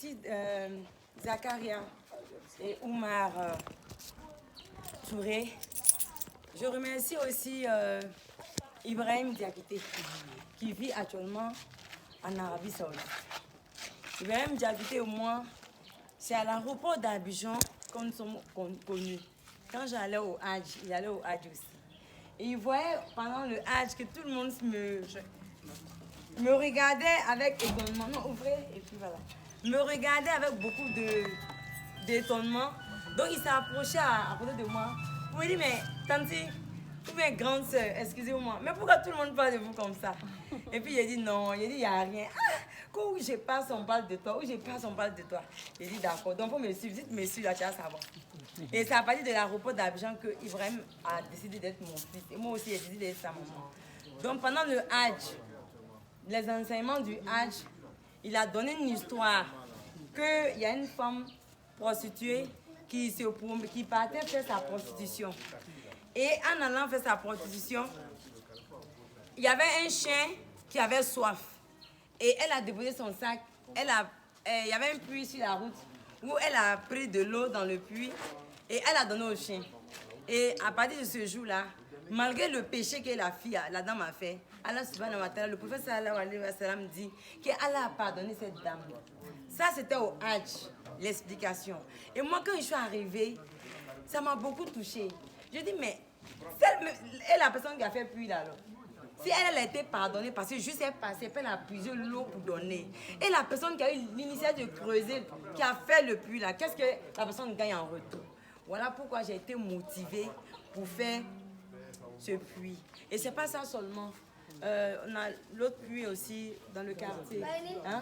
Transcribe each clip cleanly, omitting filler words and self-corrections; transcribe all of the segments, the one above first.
remercie Zakaria et Oumar Touré. Je remercie aussi Ibrahim Diakité, qui vit actuellement en Arabie Saoudite. Ibrahim Diakité, au moins, c'est à l'aéroport d'Abidjan qu'on nous sommes connus. Quand j'allais au Hajj, il allait au Hajj aussi. Et il voyait pendant le Hajj que tout le monde me regardait avec étonnement. Non, ouvrez, et puis voilà. Me regardait avec beaucoup d'étonnement. Donc il s'est approché à côté de moi pour me dire, mais Tanti, ou bien grande soeur, excusez-moi, mais pourquoi tout le monde parle de vous comme ça? Et puis il a dit non, il a dit il n'y a rien. Ah, quand je passe, on parle de toi, où je passe, on parle de toi. J'ai dit d'accord, donc pour me suivre, si tu me suis là, tu vas savoir. Et c'est à partir de l'aéroport d'Abidjan que Ibrahim a décidé d'être mon fils. Et moi aussi, j'ai décidé d'être sa maman. Donc pendant le Hajj, les enseignements du Hajj, il a donné une histoire qu'il y a une femme prostituée qui partait faire sa prostitution. Et en allant faire sa prostitution, il y avait un chien qui avait soif. Et elle a déposé son sac. Il y avait un puits sur la route où elle a pris de l'eau dans le puits et elle a donné au chien. Et à partir de ce jour-là, malgré le péché que la dame a fait, Allah subhanahu wa ta'ala, le prophète sallallahu alayhi wa sallam dit qu'Allah a pardonné cette dame. Ça, c'était au Hajj, l'explication. Et moi, quand je suis arrivée, ça m'a beaucoup touchée. Je dis, mais elle, la personne qui a fait puits là, si elle a été pardonnée parce que juste elle passait, elle a puisé l'eau pour donner. Et la personne qui a eu l'initiative de creuser, qui a fait le puits là, qu'est-ce que la personne gagne en retour? Voilà pourquoi j'ai été motivée pour faire ce puits. Et c'est pas ça seulement. On a l'autre puits aussi dans le quartier. Hein?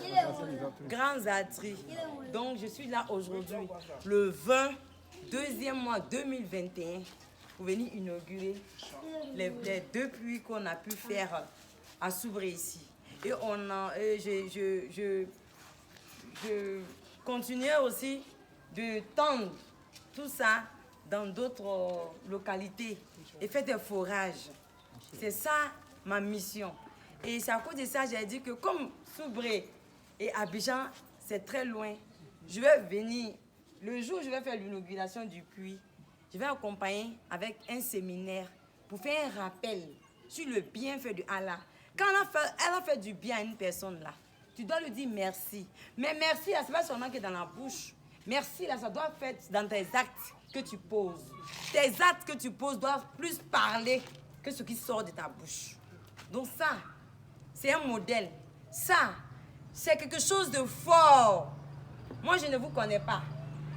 Grand Zadri. Donc je suis là aujourd'hui, le 20, deuxième mois 2021, pour venir inaugurer les deux puits qu'on a pu faire à Soubré ici. Et je continuais aussi de tendre tout ça dans d'autres localités et faire des forages. C'est ça ma mission. Et c'est à cause de ça j'ai dit que comme Soubré et Abidjan, c'est très loin, je vais venir, le jour où je vais faire l'inauguration du puits, je vais accompagner avec un séminaire pour faire un rappel sur le bienfait de Allah. Quand elle a fait du bien à une personne là, tu dois lui dire merci. Mais merci là, ce n'est pas seulement que dans la bouche. Merci là, ça doit faire dans tes actes que tu poses. Tes actes que tu poses doivent plus parler que ce qui sort de ta bouche. Donc ça, c'est un modèle. Ça, c'est quelque chose de fort. Moi, je ne vous connais pas.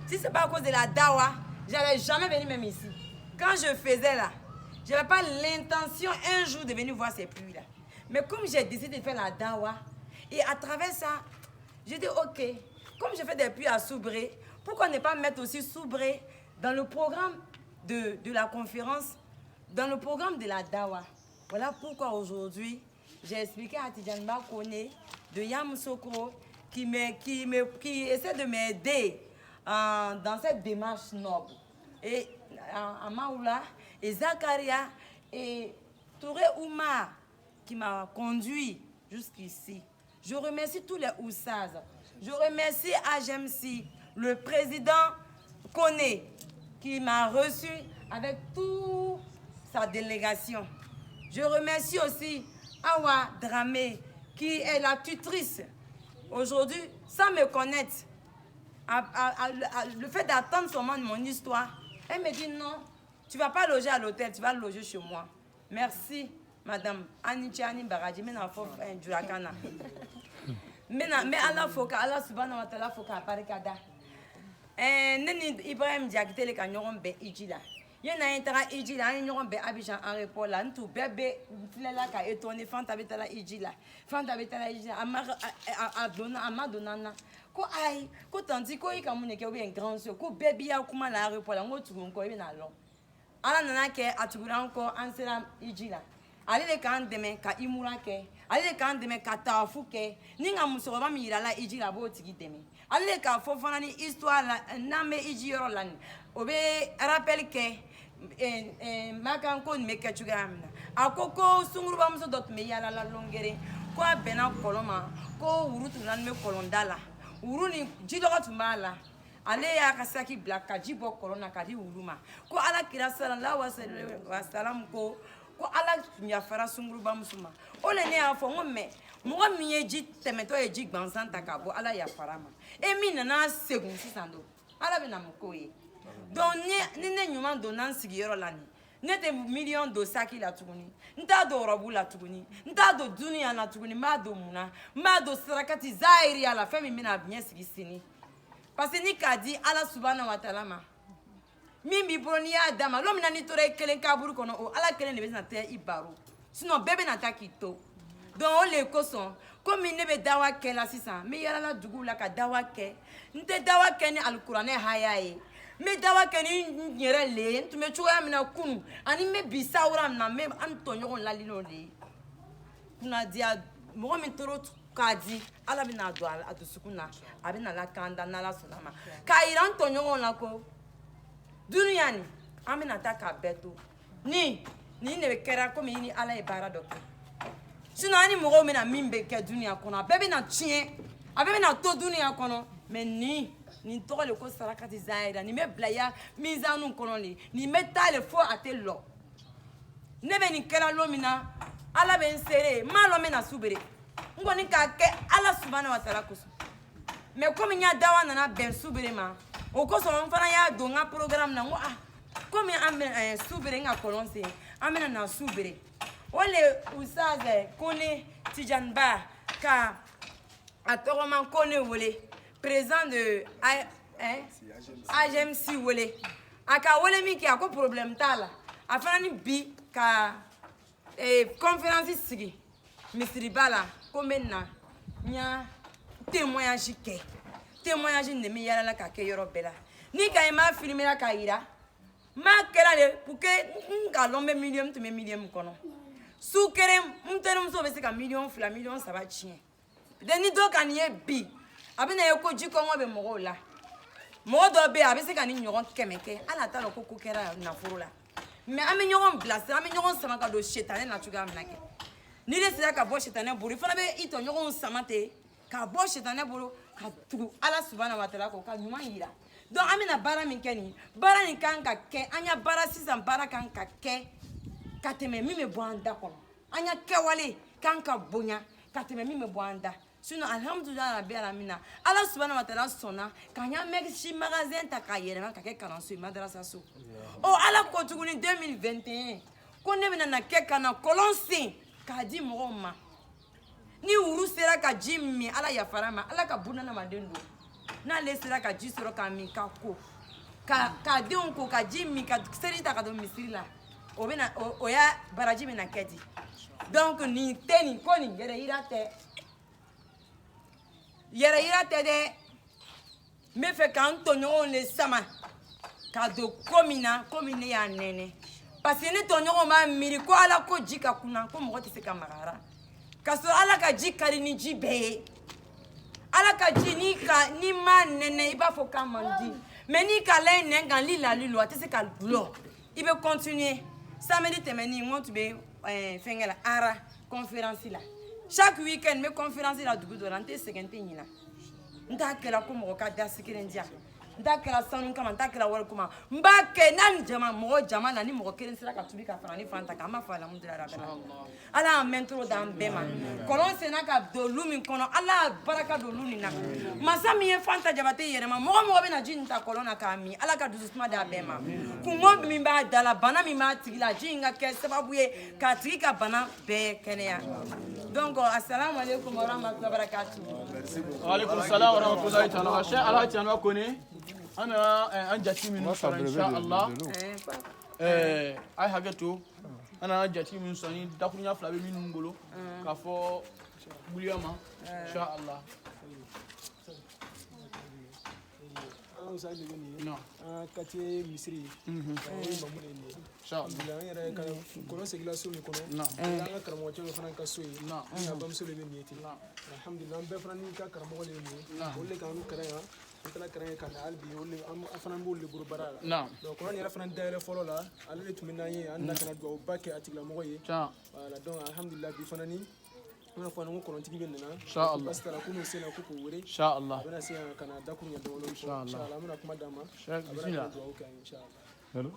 Si ce n'est pas à cause de la dawa, je n'allais jamais venir même ici. Quand je faisais là, je n'avais pas l'intention un jour de venir voir ces puits-là. Mais comme j'ai décidé de faire la dawa, et à travers ça, j'ai dit ok, comme je fais des puits à Soubré, pourquoi ne pas mettre aussi Soubré dans le programme de la conférence, dans le programme de la dawa. Voilà pourquoi aujourd'hui, j'ai expliqué à Tidjane Bakone de Yamoussoukro qui essaie de m'aider dans cette démarche noble. Et Amaoula et Zakaria et Touré Oumar qui m'a conduit jusqu'ici. Je remercie tous les Oussaz. Je remercie HMC, le président Koné, qui m'a reçu avec toute sa délégation. Je remercie aussi Awa Dramé, qui est la tutrice. Aujourd'hui, sans me connaître, le fait d'attendre seulement mon histoire, elle me dit non, tu ne vas pas loger à l'hôtel, tu vas loger chez moi. Merci, madame. Anichani Baradji, mais n'a pas du rakana. Mais Allah foka, Allah subhanahu wa ta'ala foka parikada. Neni Ibrahim Diakité le kanyoron be ijila. Yena intera ijila, kanyoron be Abidjan en repos là, ntu bébé filela ka étonné fanta betala ijila. Fanta betala ijila, amadonana. Ko ai, ko tanti ko ikamune ke obi en grand so, ko bébé ya kuma la repos là, ngotu ko ibi na lo. Ala nana ke atugura encore ansela ijila. Ale le kan deme ka imura ke, ale le kan deme ka tafu ke, ni nga musoroba mi yira la iji la bo tigi deme. Ale le ka fo fana ni histoire la name iji yoro la ni. Obe rappel ke makan ko me ke chugamna. Akoko sunguruba muso dot me yala la longere. Ko abena koloma, ko urutu nan me kolondala. wuru ni ji dɔgɔ tun b'a la ale y'a ka saki bila ka ji bɔ kɔlɔn na ka di wuru ma ko ala kira sallallahu alaihi wasallam ko ala yafara sunguruba muso ma o le ne y'a fɔ n ko mɛ mɔgɔ min ye ji tɛmɛtɔ ye ji gansan ta k'a bɔ ala yafara ma min nana segun sisan don ala bɛ na mun k'o ye donc ni ne ɲuman donna n sigiyɔrɔ la nin ne tɛ miliyɔn don saki la tuguni n t'a don rɔbu la tuguni n t'a don duniya la tuguni n b'a don mun na n b'a don sarakati zahiriya la fɛn min bɛna ɲɛ sigi sini parce que ni k'a di ala subahana wa taala ma min b'i bolo n'i y'a d'a ma lɔ min na n'i tora i kelen kaburu kɔnɔ o ala kelen de bɛ na taa i baro sinon bɛɛ bɛna taa k'i to donc o le kosɔn komi ne bɛ dawa kɛ la sisan n bɛ yalala duguw la ka dawa kɛ n tɛ dawa kɛ ni alikuranɛ haya ye n bɛ dawa kɛ ni n yɛrɛ le ye n tun bɛ cogoya min na kunun ani n bɛ bi sawura min na n bɛ an tɔɲɔgɔn lalilenw de ye kunnadiya mɔgɔ min tora k'a di ala bɛna don a dusukun na a bɛna lakanda n'ala sɔnna ma k'a yira n tɔɲɔgɔnw la ko duniya nin an bɛna taa k'a bɛɛ to nin de bɛ kɛra komi i ni ala ye baara dɔ kɛ sinon an ni mɔgɔw bɛna min bɛ kɛ duniya kɔnɔ a bɛɛ bɛna tiɲɛ a bɛɛ bɛna to duniya kɔnɔ mais nin tɔgɔ de ko sarakati zahira nin bɛ bila ya mizanu kɔnɔ de nin bɛ taa de fo a tɛ lɔ ne bɛ nin kɛra lon min na ala bɛ n seere n m'a lɔn n bɛna su bere n kɔni k'a kɛ ala subahana wa taala kosɔn mais komi n ya dawa nana bɛn su bere ma o kosɔn n fana y'a don n ka programme na n ko komi an bɛ su bere n ka kɔlɔn sen an bɛna na su bere o le usazɛ kone tijaniba ka a tɔgɔma kone wele président de AGMC wele a ka wele min kɛ a ko problème t'a la a fana ni bi ka conférence sigi misiriba la ko n bɛ na n y'a témoignage kɛ témoignage de min yalala ka kɛ yɔrɔ bɛɛ la ni ka i m'a filmera k'a yira n m'a kɛra de pour que n ka lɔn bɛ miliyɔn n tun bɛ miliyɔn min kɔnɔ su kelen n terimuso bɛ se ka miliyɔn 2 miliyɔn 3 tiɲɛ de ni dɔ ka nin ye bi a bɛna ye ko ji kɔngɔ bɛ mɔgɔw la mɔgɔ dɔ bɛ yen a bɛ se ka ni ɲɔgɔn 100 kɛ ala t'a dɔn ko kɛra nafolo la mais an bɛ ɲɔgɔn bilasira an bɛ ɲɔgɔn sama ka don sitanɛ na cogoya min na kɛ ni de sera ka bɔ sitanɛ bolo i fana bɛ i tɔɲɔgɔnw sama ten ka bɔ sitanɛ bolo ka tugu ala subahana wa taala kɔ ka ɲuman yira donc an bɛna baara min kɛ nin baara nin kan ka kɛ an ya baara sisan baara kan ka kɛ ka tɛmɛ min bɛ bɔ an da kɔnɔ an ya kɛwale kan ka bonya ka tɛmɛ min bɛ bɔ an da sinon alhamdulilayi rabi alamina ala subahana wa taala sɔnna k'an ya mɛgisi magasin ta k'a yɛlɛma ka kɛ kalanso ye madarasa so ala ko tuguni 2021 ko ne bɛna na kɛ ka na kɔlɔn sen k'a di mɔgɔw ma ni wuru sera ka ji min ala yafara ma ala ka bunadamaden don n'ale sera ka ji sɔrɔ k'a min ka ko k'a denw ko ka ji min ka seri ta ka don misiri la o ya baraji bɛna kɛ di donc nin tɛ nin ko nin yɛrɛ yira tɛ dɛ n bɛ fɛ k'an tɔɲɔgɔnw de sama ka don ko min na komi ne y'a nɛnɛ parce que ne tɔɲɔgɔnw b'a miiri ko ala ko ji ka kunna ko mɔgɔ tɛ se ka magara k'a sɔrɔ ala ka ji ka di ni ji bɛɛ ye ala ka ji n'i m'a nɛnɛ i b'a fɔ k'a man di mais n'i ka la nɛn kan lilalo a tɛ se ka dulɔ i bɛ continuer samedi tɛmɛnen n ko tun bɛ fɛnkɛ la ara conférence la chaque week-end n bɛ conférence la dugu dɔ la n tɛ sɛgɛn n tɛ ɲina n t'a kɛra ko mɔgɔ ka da sigilen diya n t'a kɛra sanu kama n t'a kɛra wari kama n b'a kɛ n'a ni mɔgɔ jama la ni mɔgɔ kelen sera ka tubi ka fara ni fan ta kan an b'a fɔ alhamdulilayi rabbil alamin ala y'an mɛn toro d'an bɛɛ ma kɔlɔn senna ka don lu min kɔnɔ ala y'a baraka don lu nin na masa min ye Fanta Jabate yɛrɛma mɔgɔ mɔgɔ bɛna ji nin ta kɔlɔn na k'a min ala ka dusuma d'a bɛɛ ma kungo min b'a da la bana min b'a tigi la ji in ka kɛ sababu ye k'a tigi ka bana bɛɛ kɛnɛya donc assalamu alaikum wa rahmatullahi wa barakatuh wa alaikum salam wa rahmatullahi ta'ala wa sha Allah tiyanwa kone ana an jati min sɔrɔ insha Allah ai hakɛ to ana jati min sɔrɔ dakurunya 2 bɛ minnu bolo k'a fɔ buliya ma insha Allah non quartier misiri an yɛrɛ ka kɔnɔ segila so min kɔnɔ an ka karamɔgɔ cɛ fana ka so ye a bamuso de bɛ nin ye ten alhamdulillah an bɛɛ fana ni ka karamɔgɔ de ye nin ye olu de k'an kalan yan an taara kalan kɛ ka na hali bi an fana b'olu de bolo baara la donc kɔnɔ yɛrɛ fana dayɛlɛ fɔlɔ la ale de tun bɛ n'an ye an na ka na duwawuba kɛ a tigilamɔgɔ ye voilà donc alhamdulillah bi fana ni Muna fɔ ko kɔnɔntigi bɛ nana. Inshallah. Parce que ko n'o sera ko k'o wele. Inshallah. A bɛna se ka na dakuru ɲɛ dɔɔnin. Inshallah. An bɛna kuma d'a ma. Bismillah. Allô?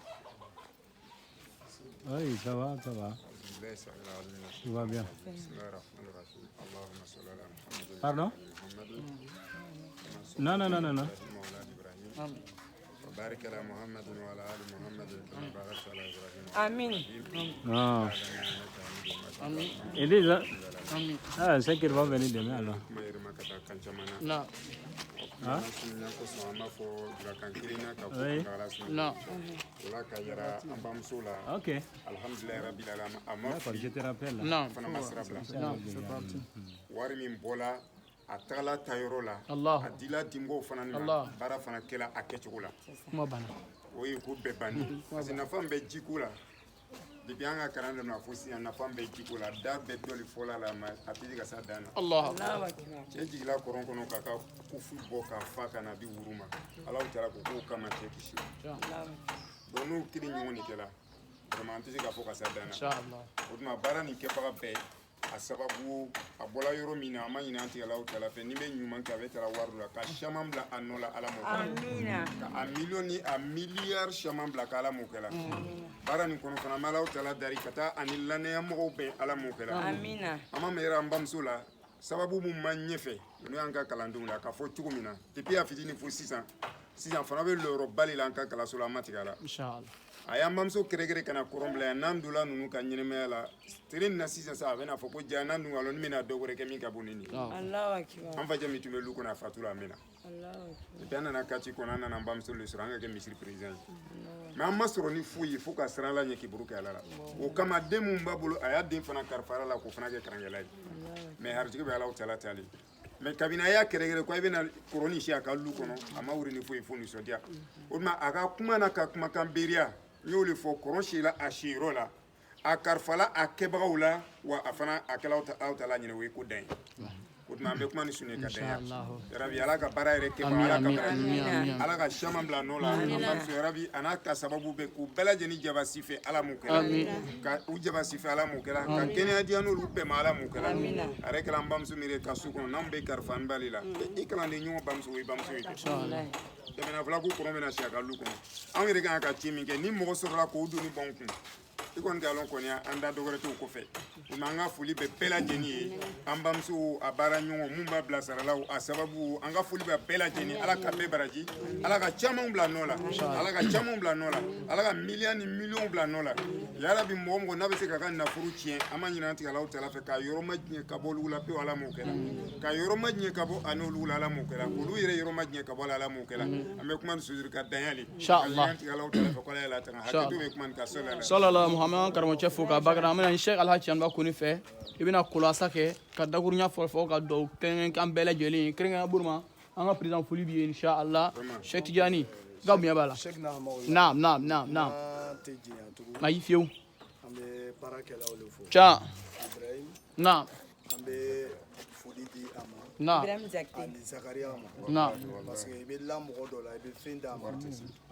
Oui, ça va, ça va. Tout va bien. Pardon? Non, non, non, non, non. وبارك على محمد وعلى آل محمد كما باركت على إبراهيم. Amin. Non. Amin. Ils disent, hein? Amin. Ah, c'est qu'ils vont venir demain alors. Non. Hein? Oui. Non. Ok. D'accord, je te rappelle. Là. Non. Non, c'est parti. a tagala ta yɔrɔ la Allah a dila dimɔgɔw fana na Allah baara fana kɛla a kɛcogo la kuma banna o ye ko bɛɛ banni parce que nafa bɛ jiko la depuis an ka kalan daminɛ fo sisan nafa bɛ jiko la da bɛɛ dɔli fɔla la ma a tɛ ka s'a dan na Allah cɛ jigila kɔrɔn kɔnɔ k'a ka kufu bɔ k'a fa ka na di wuru ma Ala taala ko k'o kama cɛ kisi donc n'u kiri ɲɔgɔn nin kɛla vraiment an tɛ se k'a fɔ ka s'a dan na o tuma baara nin kɛbaga bɛɛ a sababu a bɔla yɔrɔ min na a ma ɲinɛ an tigɛ Alahu taala fɛ ni bɛ ɲuman kɛ a bɛ tara wari la ka caman bila a nɔ la Ala m'o kɛ ka a million ni a miliyari caman bila ka Ala m'o kɛ la baara nin kɔnɔ fana an bɛ Alahu taala dari ka taa ani lannaya mɔgɔw bɛn Ala m'o kɛ la an ma mɛn yɛrɛ an bamuso la sababu mun ma ɲɛfɛ n'o y'an ka kalandenw la k'a fɔ cogo min na depuis a fitinin fo sisan fana bɛ lɔyɔrɔba de la an ka kalanso la an ma tigɛ a la a y'an bamuso kɛrɛkɛrɛ ka na kɔrɔn bila yan n'an donna ninnu ka ɲɛnɛmaya la tere nin na sisan sa a bɛna fɔ ko jaa n'an dun alɔ ni bɛna dɔ wɛrɛ kɛ min ka bon ni nin ye an facɛ min tun bɛ lu kɔnɔ a fatura a mɛnna depuis an nana kati kɔnɔ an nana an bamuso le sɔrɔ an ka kɛ misiri président ye mais an ma sɔrɔ ni foyi ye fo ka siran Ala ɲɛ kiburu kɛ Ala la o kama den mun b'a bolo a y'a den fana kalifa Ala la k'o fana kɛ karankɛla ye mais harijigi bɛ Alahu taala tali mais kabini a y'a kɛrɛkɛrɛ ko i bɛna kɔrɔni si a ka lu kɔnɔ a ma wuri ni foyi fo nisɔndiya o tuma a ka kuma na ka kumakan beriya n y'o de fɔ kɔrɔn sila a siyɔrɔ la a karifala a kɛbagaw la wa a fana a kɛla Alahu taala ɲinɛ o ye ko dan ye o tuma an bɛ kuma ni sun ye ka dan ya yarabi Ala ka baara yɛrɛ kɛbaga Ala ka baara ɲuman Ala ka caman bila nɔ la an bamuso yarabi a n'a ka sababu bɛɛ k'u bɛɛ lajɛlen jabasi fɛ Ala m'o kɛla ka u jabasi fɛ Ala m'o kɛla ka kɛnɛya diya n'olu bɛɛ ma Ala m'o kɛla a yɛrɛ kɛla an bamuso min ye ka so kɔnɔ n'anw bɛ karifa an bali la i kalanden ɲɔgɔn bamuso o ye bamuso ye tɛmɛna fɔla ko kɔrɔ bɛna si a ka lu kɔnɔ anw yɛrɛ kan ka ci min kɛ ni mɔgɔ sɔrɔla k'o doni b'anw kun i kɔni tɛ alɔn kɔni an da dɔ wɛrɛ t'o kɔfɛ o tuma an ka foli bɛ bɛɛ lajɛlen ye an bamuso a baara ɲɔgɔn mun b'a bila saralaw a sababu an ka foli bɛ bɛɛ lajɛlen Ala ka bɛɛ baraji Ala ka camanw bila nɔ la Ala ka camanw bila nɔ la Ala ka miliyan ni miliyɔnw bila nɔ la yarabi mɔgɔ mɔgɔ n'a bɛ se k'a ka nafolo tiɲɛ an ma ɲinɛ an tigɛ Alahu taala fɛ k'a yɔrɔ ma diɲɛ ka bɔ olu la pewu Ala m'o kɛla ka yɔrɔ ma diɲɛ ka bɔ ani olu la Ala m'o kɛla olu yɛrɛ yɔrɔ ma diɲɛ ka bɔ Ala m'o kɛla an bɛ kuma ni sujudi ka danyali inshallah an tigɛ Alahu taala fɛ k'Ala yɛlɛ a tanga hakɛto bɛ kuma ni ka sallallahu Muhammad karamɔgɔcɛ fo ka barika an bɛna Sheikh Alhaji Anba Kone fɛ i bɛna kɔlɔsa kɛ ka dakurunya fɔlɔfɔlɔ ka dugawu kɛrɛnkɛrɛn an bɛɛ lajɛlen kɛrɛnkɛrɛn bolo ma an ka président foli b'i ye inshallah Sheikh Tidiane ka bonya b'a la naam ayi fiyewu an bɛ baarakɛlaw de fo ca Ibrahim naam an bɛ foli di a ma naam ani Zakariya ma naam parce que i bɛ la mɔgɔ dɔ la i bɛ fɛn d'a ma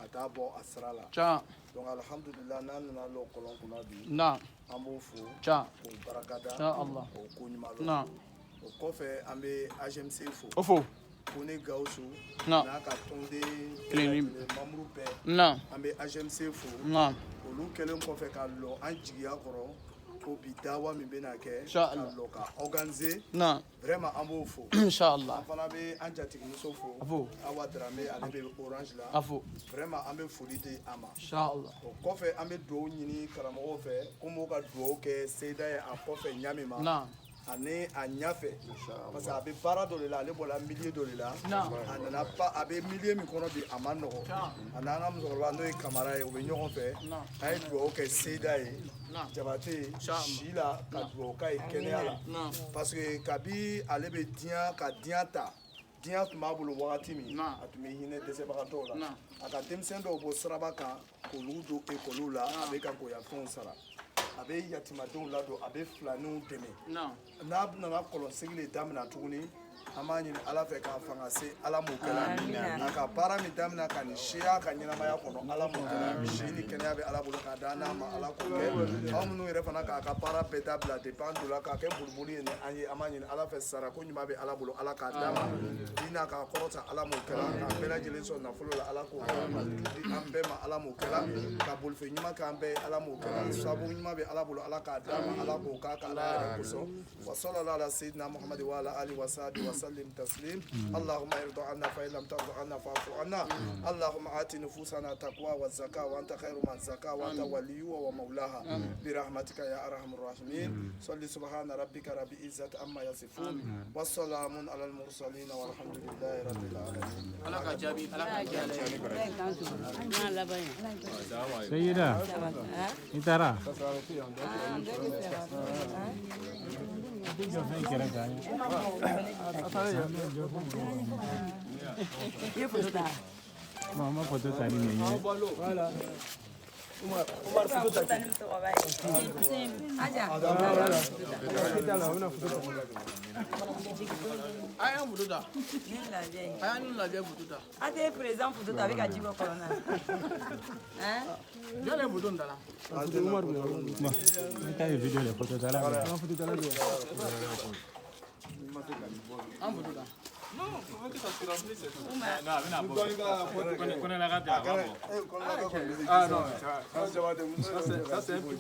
a t'a bɔ a sira la ca donc alhamdulillah n'an nana lɔ kɔlɔn kunna bi naam an b'o fo ca k'o barakada Allah k'o ko ɲuman dɔn naam o kɔfɛ an bɛ AGMC fo o fo ko ne Gawusu naam n'a ka tɔnden kelen membre bɛɛ naam an bɛ AGMC fo naam olu kɛlen kɔfɛ ka lɔ an jigiya kɔrɔ ko bi dawa min bɛna kɛ Inshallah. ka lɔ ka organiser naam vraiment an b'o fo inshallah an fana bɛ an jatigimuso fo Afo. Awa Darame ale bɛ Orange la afo vraiment an bɛ foli di a ma inshallah o kɔfɛ an bɛ dugawu ɲini karamɔgɔw fɛ ko m'o ka dugawu kɛ Seyida ye a kɔfɛ ɲami ma naam ani a ɲafɛ parce que a bɛ baara dɔ de la ale bɔra milieu dɔ de la a nana a bɛ milieu min kɔnɔ bi a ma nɔgɔ a n'an ka musokɔrɔba n'o ye Kamara ye u bɛ ɲɔgɔn fɛ a ye dugawu kɛ Seyida ye Jabate si la ka dugawu k'a ye kɛnɛya la parce que kabi ale bɛ ka diɲɛ ta diɲɛ tun b'a bolo wagati min a tun bɛ hinɛ dɛsɛbagatɔw la a ka denmisɛn dɔw bɔ siraba kan k'olu don ekɔliw la a bɛ ka goyafɛnw sara a bɛ yatimadenw ladon a bɛ filaninw dɛmɛ n'a nana kɔlɔnsigi de daminɛ tuguni an b'a ɲini ala fɛ k'a fanga se ala m'o kɛla a ka baara min daminɛ ka nin siya ka ɲɛnamaya kɔnɔ ala m'o kɛla si ni kɛnɛya bɛ ala bolo k'a da n'a ma ala k'o kɛ aw minnu yɛrɛ fana k'a ka baara bɛɛ dabila depuis an donna k'a kɛ boliboli ye ni an ye an b'a ɲini ala fɛ sara ko ɲuman bɛ ala bolo ala k'a d'a ma diinɛ k'a kɔrɔta ala m'o kɛla k'a bɛɛ lajɛlen sɔrɔ nafolo la ala k'o kɛla di an bɛɛ ma ala m'o kɛla ka bolifɛn ɲuman k'an bɛɛ ye ala m'o kɛla sababu ɲuman bɛ ala bolo ala k'a d'a ma ala k'o k'a ka ala yɛrɛ kosɔn wa sallallahu ala sayyidina muhammad wa ala alihi wa sahbihi wa sallim taslim allahumma irda anna fa in lam tarda anna fa'fu anna allahumma ati nufusana taqwa wa zakah wa anta khairu man zakah wa anta waliyuha wa mawlaha bi rahmatika ya arhamar rahimin salli subhana rabbika rabbil izzati amma yasifun wa salamun ala al mursalin walhamdulillahi rabbil alamin ala ka jabi ala ka jabi Sayyida, itara. Mama foto tadi ni. Umar foto tadi. Aja. Kita lah, mana foto tadi. Aya foto ta. Ni la vieille. Aya ni la vieille foto ta. Ate présent photo ta avec Adjibo Corona. Hein? Je l'ai foto ndala. Umar ni. Bah, kita ada video le foto tadi. Foto tadi. An foto ta. Non, faut que ça se remplisse. Ah non, ça c'est un peu